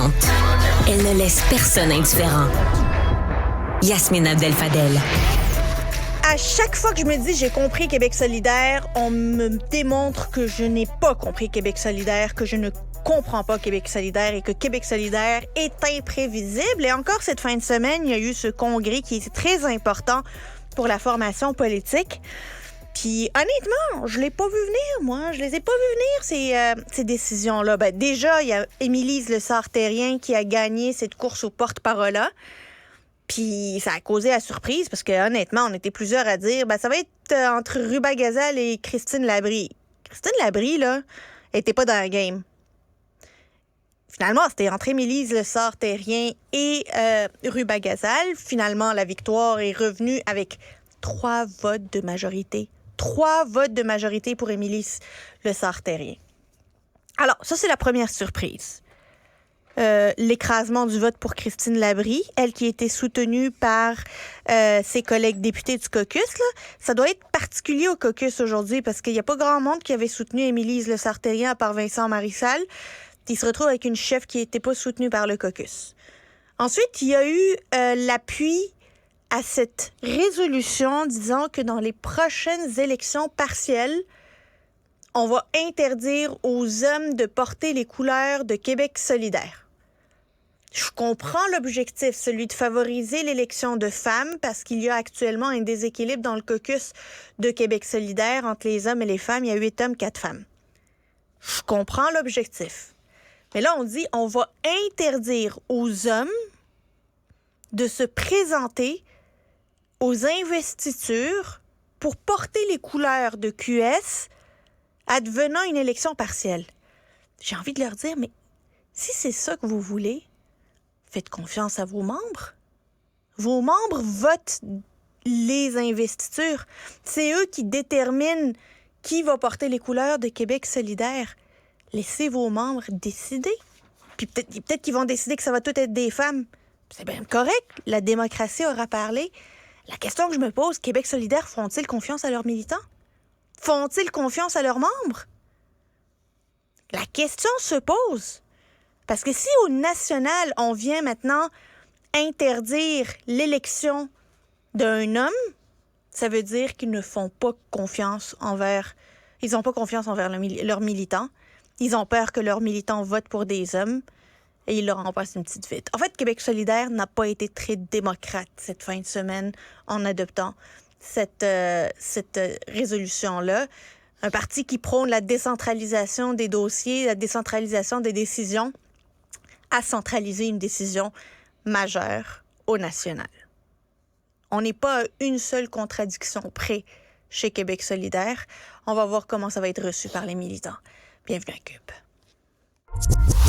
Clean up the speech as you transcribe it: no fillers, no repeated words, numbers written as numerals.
dérangeante. Elle ne laisse personne indifférent. Yasmine Abdel-Fadel. À chaque fois que je me dis j'ai compris Québec solidaire, on me démontre que je n'ai pas compris Québec solidaire, que je ne comprends pas Québec solidaire et que Québec solidaire est imprévisible. Et encore cette fin de semaine, il y a eu ce congrès qui est très important pour la formation politique. Puis honnêtement, je l'ai pas vu venir, moi. Je les ai pas vu venir, ces décisions-là. Ben, déjà, il y a Émilise Lessard-Terrien qui a gagné cette course au porte-parole-là. Puis ça a causé la surprise parce que honnêtement, on était plusieurs à dire ça va être entre Ruba Gazal et Christine Labrie. Christine Labrie, là, elle était pas dans le game. Finalement, c'était entre Émilise Lessard-Terrien et Ruba Gazal. Finalement, la victoire est revenue avec 3 votes de majorité. 3 votes de majorité pour Émilise Lessard-Terrien. Alors, ça, c'est la première surprise. L'écrasement du vote pour Christine Labrie, elle qui était soutenue par ses collègues députés du caucus. Là. Ça doit être particulier au caucus aujourd'hui parce qu'il n'y a pas grand monde qui avait soutenu Émilise Lessard-Terrien à part Vincent Marissal. Il se retrouve avec une chef qui n'était pas soutenue par le caucus. Ensuite, il y a eu l'appui à cette résolution disant que dans les prochaines élections partielles, on va interdire aux hommes de porter les couleurs de Québec solidaire. Je comprends l'objectif, celui de favoriser l'élection de femmes, parce qu'il y a actuellement un déséquilibre dans le caucus de Québec solidaire entre les hommes et les femmes. Il y a 8 hommes, 4 femmes. Je comprends l'objectif. Mais là, on dit on va interdire aux hommes de se présenter aux investitures pour porter les couleurs de QS advenant une élection partielle. J'ai envie de leur dire, mais si c'est ça que vous voulez, faites confiance à vos membres. Vos membres votent les investitures. C'est eux qui déterminent qui va porter les couleurs de Québec solidaire. Laissez vos membres décider. Puis peut-être qu'ils vont décider que ça va tout être des femmes. C'est bien correct. La démocratie aura parlé. La question que je me pose, Québec solidaire, font-ils confiance à leurs militants? Font-ils confiance à leurs membres? La question se pose. Parce que si au national, on vient maintenant interdire l'élection d'un homme, ça veut dire qu'ils ne font pas confiance envers... Ils n'ont pas confiance envers leurs militants. Ils ont peur que leurs militants votent pour des hommes et ils leur en passent une petite vite. En fait, Québec solidaire n'a pas été très démocrate cette fin de semaine en adoptant cette résolution-là. Un parti qui prône la décentralisation des dossiers, la décentralisation des décisions, à centraliser une décision majeure au national. On n'est pas à une seule contradiction près chez Québec solidaire. On va voir comment ça va être reçu par les militants. Bienvenue à Cube.